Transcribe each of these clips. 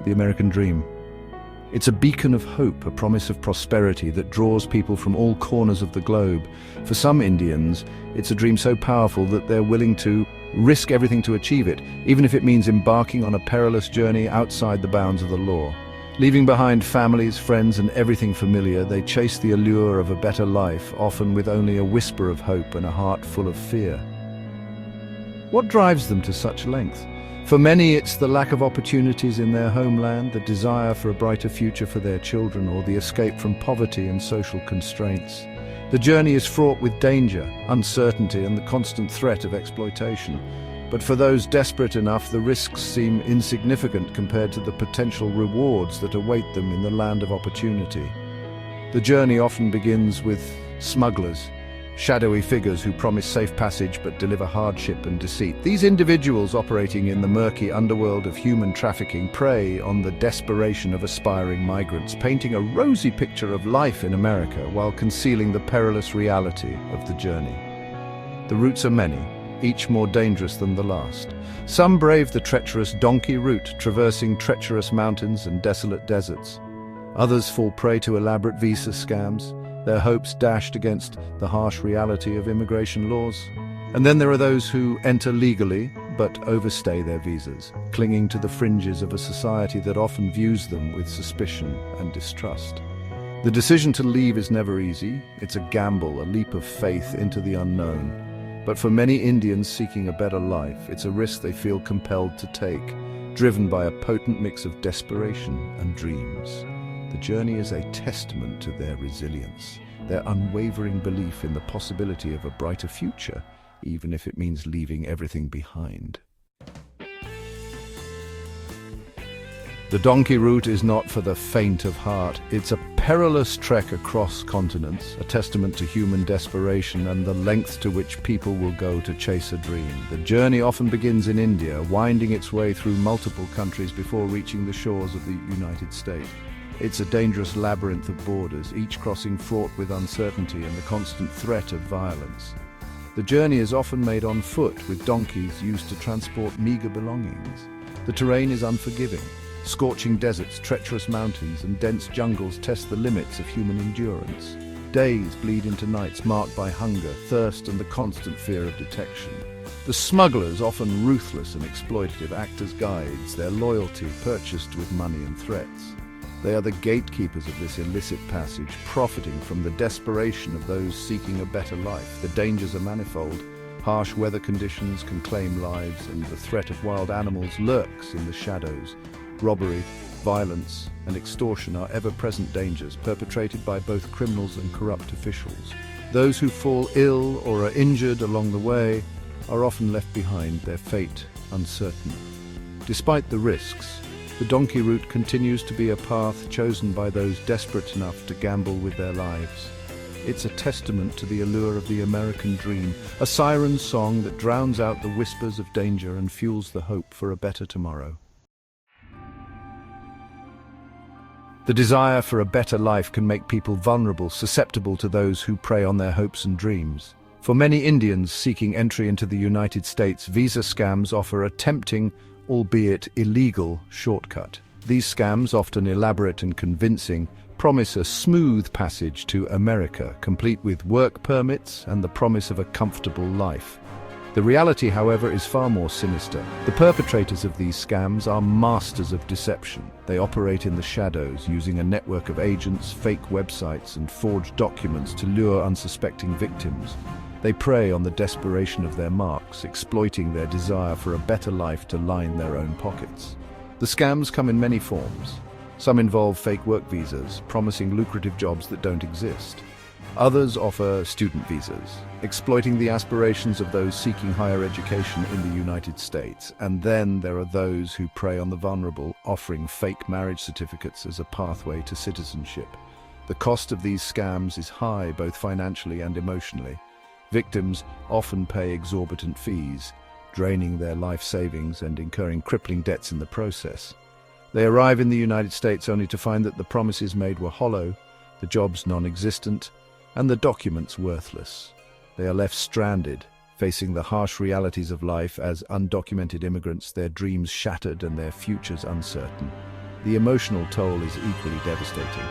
the American dream. It's a beacon of hope, a promise of prosperity that draws people from all corners of the globe. For some Indians, it's a dream so powerful that they're willing to risk everything to achieve it, even if it means embarking on a perilous journey outside the bounds of the law. Leaving behind families, friends, and everything familiar, they chase the allure of a better life, often with only a whisper of hope and a heart full of fear. What drives them to such length? For many, it's the lack of opportunities in their homeland, the desire for a brighter future for their children, or the escape from poverty and social constraints. The journey is fraught with danger, uncertainty, and the constant threat of exploitation. But for those desperate enough, the risks seem insignificant compared to the potential rewards that await them in the land of opportunity. The journey often begins with smugglers, shadowy figures who promise safe passage but deliver hardship and deceit. These individuals, operating in the murky underworld of human trafficking, prey on the desperation of aspiring migrants, painting a rosy picture of life in America while concealing the perilous reality of the journey. The routes are many, each more dangerous than the last. Some brave the treacherous donkey route, traversing treacherous mountains and desolate deserts. Others fall prey to elaborate visa scams, their hopes dashed against the harsh reality of immigration laws. And then there are those who enter legally, but overstay their visas, clinging to the fringes of a society that often views them with suspicion and distrust. The decision to leave is never easy. It's a gamble, a leap of faith into the unknown. But for many Indians seeking a better life, it's a risk they feel compelled to take, driven by a potent mix of desperation and dreams. The journey is a testament to their resilience, their unwavering belief in the possibility of a brighter future, even if it means leaving everything behind. The donkey route is not for the faint of heart. It's a perilous trek across continents, a testament to human desperation and the lengths to which people will go to chase a dream. The journey often begins in India, winding its way through multiple countries before reaching the shores of the United States. It's a dangerous labyrinth of borders, each crossing fraught with uncertainty and the constant threat of violence. The journey is often made on foot, with donkeys used to transport meager belongings. The terrain is unforgiving. Scorching deserts, treacherous mountains, and dense jungles test the limits of human endurance. Days bleed into nights marked by hunger, thirst, and the constant fear of detection. The smugglers, often ruthless and exploitative, act as guides, their loyalty purchased with money and threats. They are the gatekeepers of this illicit passage, profiting from the desperation of those seeking a better life. The dangers are manifold. Harsh weather conditions can claim lives, and the threat of wild animals lurks in the shadows. Robbery, violence, and extortion are ever-present dangers perpetrated by both criminals and corrupt officials. Those who fall ill or are injured along the way are often left behind, their fate uncertain. Despite the risks, the donkey route continues to be a path chosen by those desperate enough to gamble with their lives. It's a testament to the allure of the American dream, a siren song that drowns out the whispers of danger and fuels the hope for a better tomorrow. The desire for a better life can make people vulnerable, susceptible to those who prey on their hopes and dreams. For many Indians seeking entry into the United States, visa scams offer a tempting, albeit illegal, shortcut. These scams, often elaborate and convincing, promise a smooth passage to America, complete with work permits and the promise of a comfortable life. The reality, however, is far more sinister. The perpetrators of these scams are masters of deception. They operate in the shadows, using a network of agents, fake websites, and forged documents to lure unsuspecting victims. They prey on the desperation of their marks, exploiting their desire for a better life to line their own pockets. The scams come in many forms. Some involve fake work visas, promising lucrative jobs that don't exist. Others offer student visas, exploiting the aspirations of those seeking higher education in the United States. And then there are those who prey on the vulnerable, offering fake marriage certificates as a pathway to citizenship. The cost of these scams is high, both financially and emotionally. Victims often pay exorbitant fees, draining their life savings and incurring crippling debts in the process. They arrive in the United States only to find that the promises made were hollow, the jobs non-existent, and the documents worthless. They are left stranded, facing the harsh realities of life as undocumented immigrants, their dreams shattered and their futures uncertain. the emotional toll is equally devastating.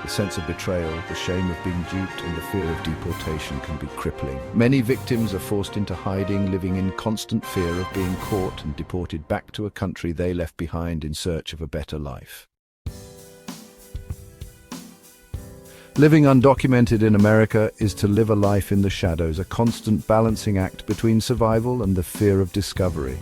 The sense of betrayal, the shame of being duped, and the fear of deportation can be crippling. Many victims are forced into hiding, living in constant fear of being caught and deported back to a country they left behind in search of a better life. Living undocumented in America is to live a life in the shadows, a constant balancing act between survival and the fear of discovery.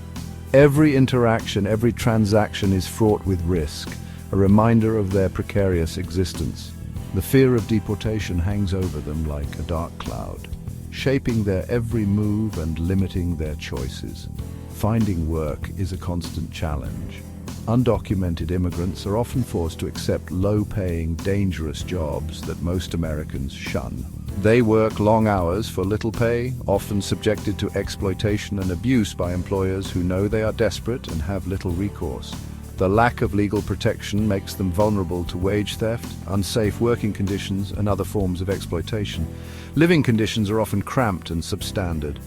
Every interaction, every transaction is fraught with risk, a reminder of their precarious existence. The fear of deportation hangs over them like a dark cloud, shaping their every move and limiting their choices. Finding work is a constant challenge. Undocumented immigrants are often forced to accept low-paying, dangerous jobs that most Americans shun. They work long hours for little pay, often subjected to exploitation and abuse by employers who know they are desperate and have little recourse. The lack of legal protection makes them vulnerable to wage theft, unsafe working conditions, and other forms of exploitation. Living conditions are often cramped and substandard.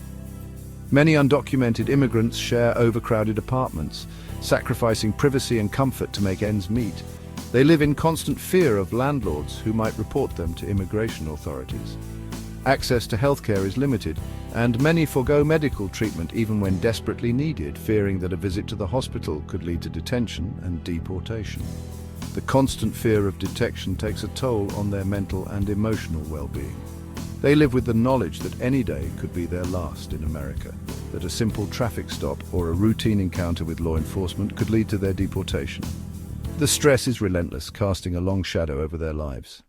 Many undocumented immigrants share overcrowded apartments, sacrificing privacy and comfort to make ends meet. They live in constant fear of landlords who might report them to immigration authorities. Access to healthcare is limited, and many forego medical treatment even when desperately needed, fearing that a visit to the hospital could lead to detention and deportation. The constant fear of detection takes a toll on their mental and emotional well-being. They live with the knowledge that any day could be their last in America, that a simple traffic stop or a routine encounter with law enforcement could lead to their deportation. The stress is relentless, casting a long shadow over their lives.